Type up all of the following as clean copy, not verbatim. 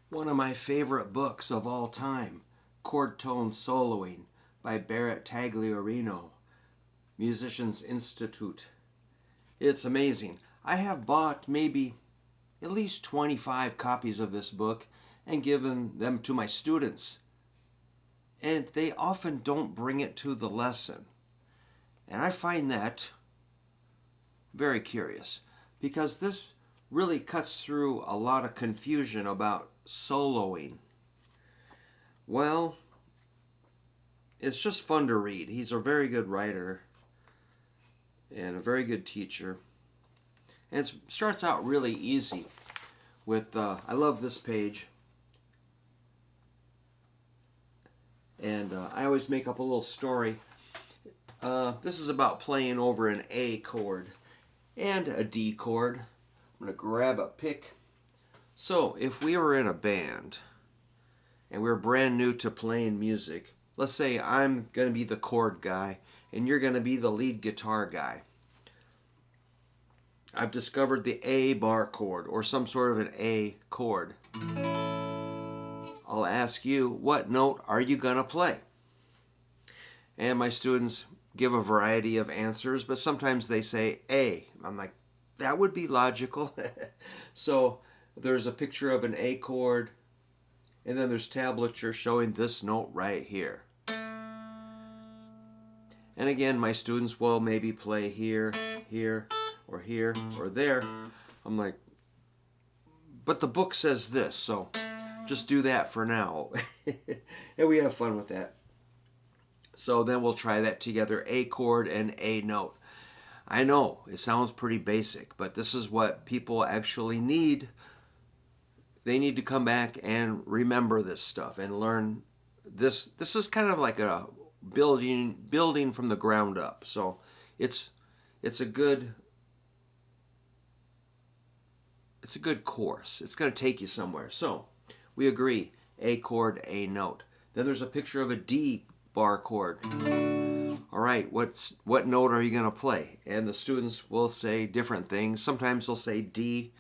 One of my favorite books of all time, Chord Tone Soloing by Barrett Tagliarino, Musicians Institute. It's amazing. I have bought maybe at least 25 copies of this book and given them to my students. And they often don't bring it to the lesson. And I find that very curious because this really cuts through a lot of confusion about soloing. Well, it's just fun to read. He's a very good writer and a very good teacher. And it starts out really easy with, I love this page. And I always make up a little story. This is about playing over an A chord and a D chord. I'm going to grab a pick. So if we were in a band and we were brand new to playing music, let's say I'm going to be the chord guy and you're going to be the lead guitar guy. I've discovered the A bar chord or some sort of an A chord. I'll ask you, what note are you going to play? And my students give a variety of answers, but sometimes they say A. I'm like, that would be logical. So there's a picture of an A chord, and then there's tablature showing this note right here. And again, my students will maybe play here, here, or here, or there. I'm like, but the book says this, so just do that for now. And we have fun with that. So then we'll try that together, A chord and A note. I know, it sounds pretty basic, but this is what people actually need. They need to come back and remember this stuff and learn this. This is kind of like a building from the ground up. So it's a good course. It's going to take you somewhere. So we agree, A chord, A note. Then there's a picture of a D bar chord. All right, what note are you going to play? And the students will say different things. Sometimes they'll say D.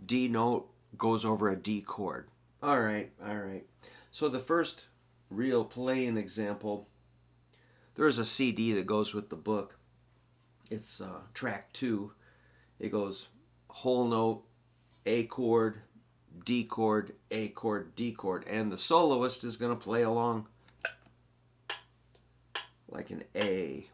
D note goes over a D chord. All right. So the first real playing example, there's a CD that goes with the book. It's track 2. It goes whole note, A chord, D chord, A chord, D chord. And the soloist is going to play along like an A.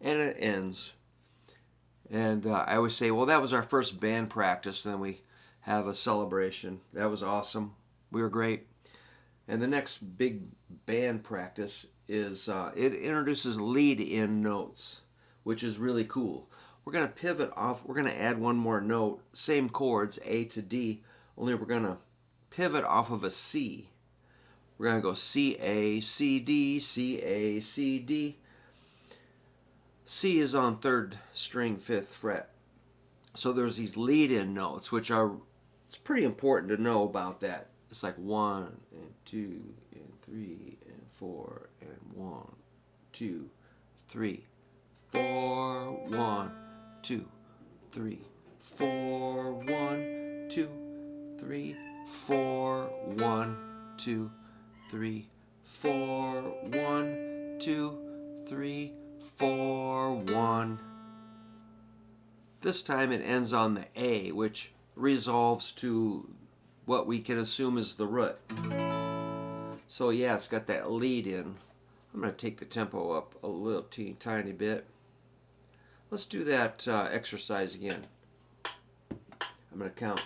And it ends. And I always say, well, that was our first band practice. Then we have a celebration. That was awesome. We were great. And the next big band practice is it introduces lead-in notes, which is really cool. We're going to pivot off. We're going to add one more note, same chords, A to D, only we're going to pivot off of a C. We're going to go C, A, C, D, C, A, C, D. C is on 3rd string, 5th fret. So there's these lead-in notes, which are, it's pretty important to know about that. It's like 1 and 2 and 3 and 4 and 1, 2, 3, 4, 1, 2, 3, 4, 1, 2, 3, 4, 1, 2, 3, 4, 1, 2, 3, 4, 1. This time it ends on the A, which resolves to what we can assume is the root. So yeah, it's got that lead in. I'm going to take the tempo up a little tiny bit. Let's do that exercise again. I'm going to count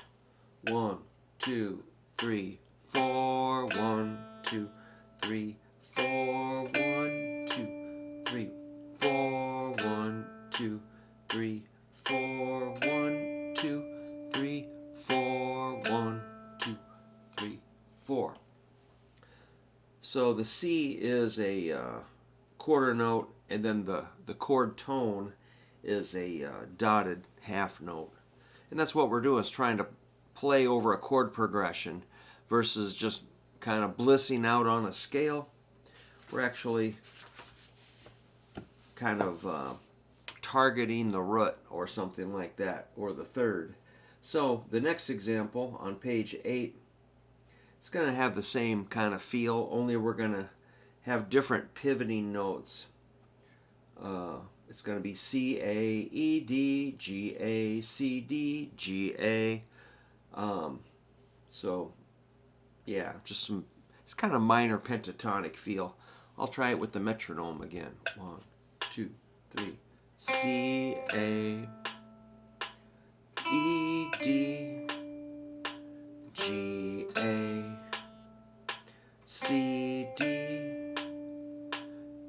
1, 2, 3, 4, 1, 2, 3, 4, 1, 2, 3, 4, 1, 2, 3, 4, 1, 2, 3, 4, 1, 2, 3, 4. So the C is a quarter note, and then the chord tone is a dotted half note. And that's what we're doing, is trying to play over a chord progression. versus just kind of blissing out on a scale. We're actually kind of targeting the root or something like that, or the third. So the next example on page 8, it's going to have the same kind of feel, only we're going to have different pivoting notes. It's going to be C, A, E, D, G, A, C, D, G, A. So yeah, just some, it's kind of minor pentatonic feel. I'll try it with the metronome again. 1, 2, 3. C, A, E, D, G, A, C, D,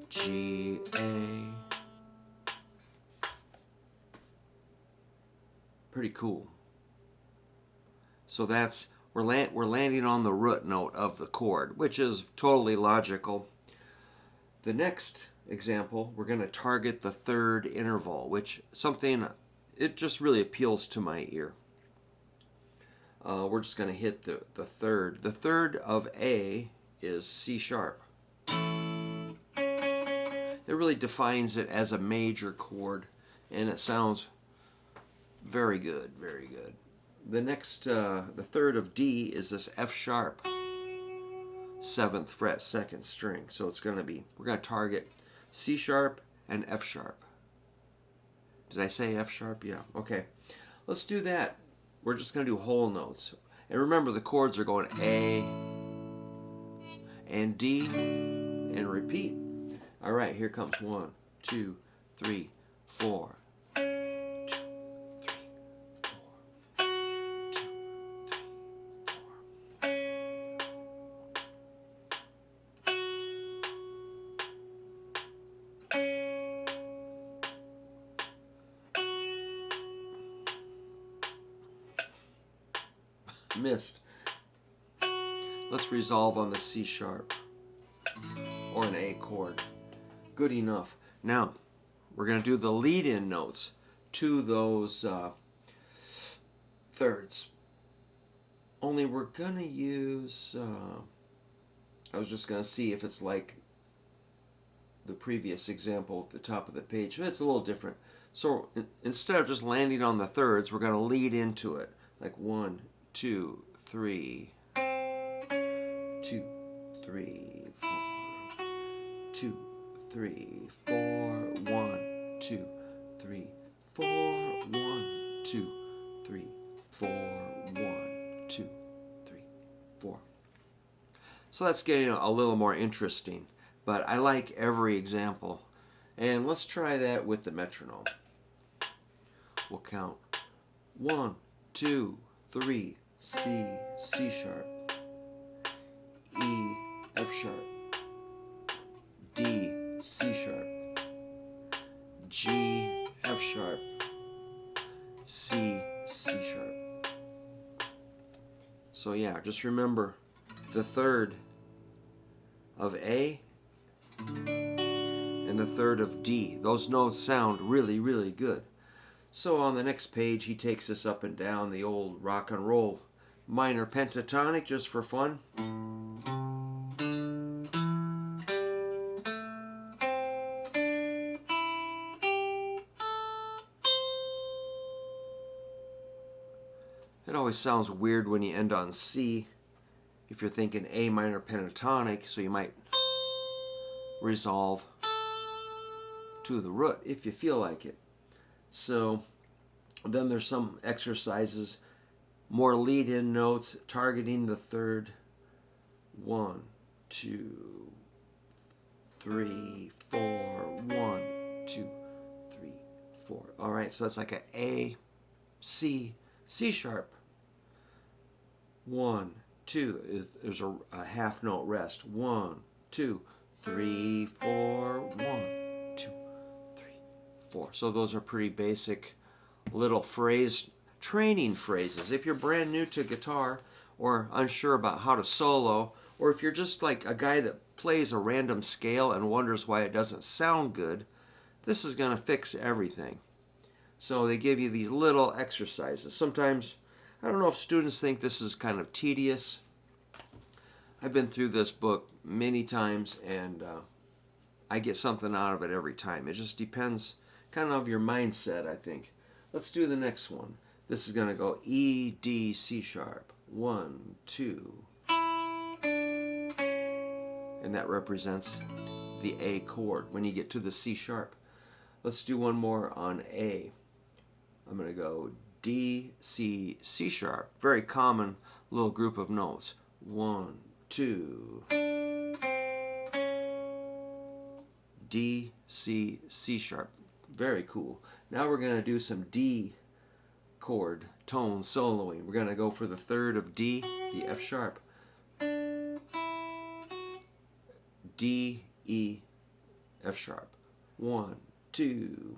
G, A. Pretty cool. So that's, we're landing on the root note of the chord, which is totally logical. The next example, we're going to target the third interval, which something, it just really appeals to my ear. We're just going to hit the third. The third of A is C sharp. It really defines it as a major chord, and it sounds very good, very good. The next, the third of D is this F sharp, 7th fret, 2nd string. So it's going to be, we're going to target C sharp and F sharp. Did I say F sharp? Yeah, okay. Let's do that. We're just going to do whole notes. And remember, the chords are going A and D and repeat. All right, here comes 1, 2, 3, 4. Missed. Let's resolve on the C sharp or an A chord. Good enough. Now we're going to do the lead-in notes to those thirds. Only we're going to use, I was just going to see if it's like the previous example at the top of the page. It's a little different. So instead of just landing on the thirds, we're going to lead into it. Like 1, 2, 3, 2, 3, 4, 2, 3, 4, 1, 2, 3, 4, 1, 2, 3, 4, 1, 2, 3, 4. So that's getting a little more interesting, but I like every example. And let's try that with the metronome. We'll count 1, 2, 3, C, C sharp, E, F sharp, D, C sharp, G, F sharp, C, C sharp. So yeah, just remember the third of A and the third of D. Those notes sound really, really good. So on the next page, he takes us up and down the old rock and roll minor pentatonic just for fun. It always sounds weird when you end on C if you're thinking A minor pentatonic, so you might resolve to the root if you feel like it. So then there's some exercises, more lead-in notes targeting the third. 1, 2, 3, 4, 1, 2, 3, 4. All right, so that's like A, C, C sharp. 1, 2, there's a half note rest. 1, 2, 3, 4, 1, 2, 3, 4. So those are pretty basic little phrase training phrases. If you're brand new to guitar or unsure about how to solo, or if you're just like a guy that plays a random scale and wonders why it doesn't sound good, this is going to fix everything. So they give you these little exercises. Sometimes, I don't know if students think this is kind of tedious, I've been through this book many times, and I get something out of it every time. It just depends kind of your mindset, I think. Let's do the next one. This is going to go E, D, C sharp. 1, 2. And that represents the A chord when you get to the C sharp. Let's do one more on A. I'm going to go D, C, C sharp. Very common little group of notes. 1, 2. D, C, C sharp. Very cool. Now we're going to do some D chord tone soloing. We're going to go for the third of D, the F sharp. D, E, F sharp. 1, 2.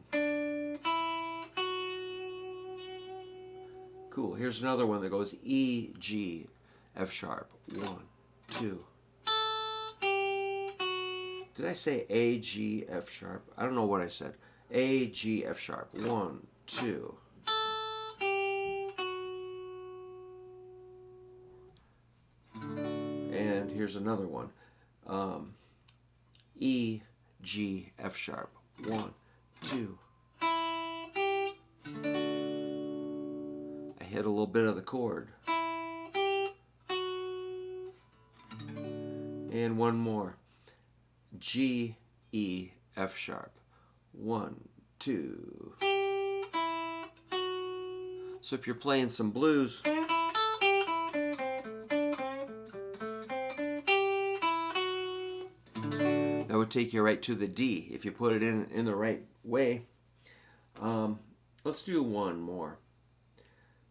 Cool. Here's another one that goes E, G, F sharp. 1, 2. Did I say A, G, F sharp? I don't know what I said. A, G, F sharp. 1, 2. And here's another one. E, G, F sharp. 1, 2. I hit a little bit of the chord. And one more. G, E, F sharp. 1, 2. So if you're playing some blues, that would take you right to the D if you put it in the right way. Let's do one more.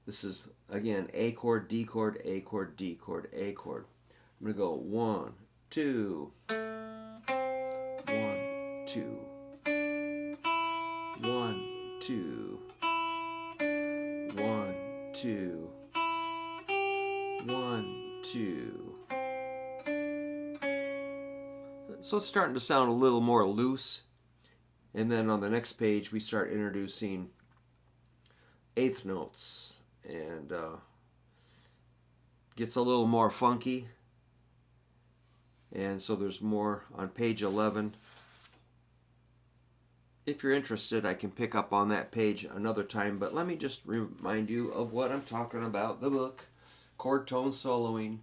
This is, again, A chord, D chord, A chord, D chord, A chord. I'm going to go 1, 2. 1, 2. 1, 2. 1, 2. 1, 2. So it's starting to sound a little more loose. And then on the next page, we start introducing eighth notes. And gets a little more funky. And so there's more on page 11. If you're interested, I can pick up on that page another time, but let me just remind you of what I'm talking about. The book, Chord Tone Soloing,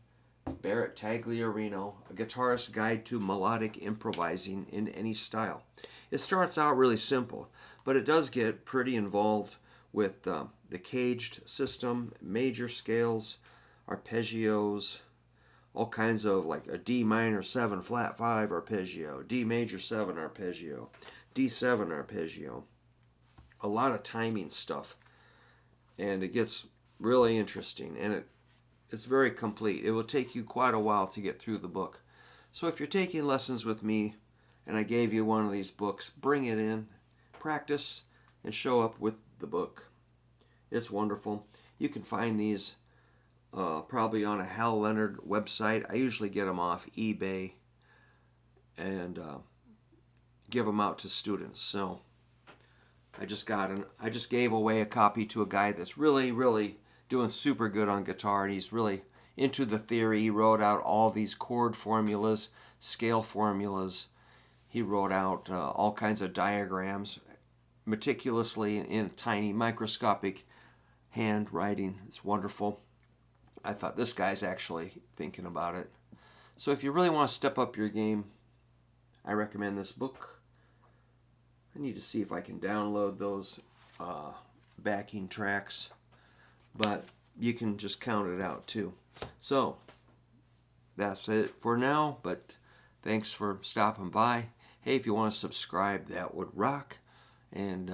Barrett Tagliarino, A Guitarist's Guide to Melodic Improvising in Any Style. It starts out really simple, but it does get pretty involved with the caged system, major scales, arpeggios, all kinds of, like a D minor 7 flat 5 arpeggio, D major 7 arpeggio, D7 arpeggio. A lot of timing stuff. And it gets really interesting, and it's very complete. It will take you quite a while to get through the book. So if you're taking lessons with me and I gave you one of these books, bring it in, practice, and show up with the book. It's wonderful. You can find these probably on a Hal Leonard website. I usually get them off eBay and give them out to students. So I just gave away a copy to a guy that's really doing super good on guitar, and he's really into the theory. He wrote out all these chord formulas, scale formulas. He wrote out all kinds of diagrams meticulously in tiny microscopic handwriting. It's wonderful. I thought, this guy's actually thinking about it. So if you really want to step up your game, I recommend this book. I need to see if I can download those backing tracks, but you can just count it out too. So that's it for now, but thanks for stopping by. Hey, if you want to subscribe, that would rock. And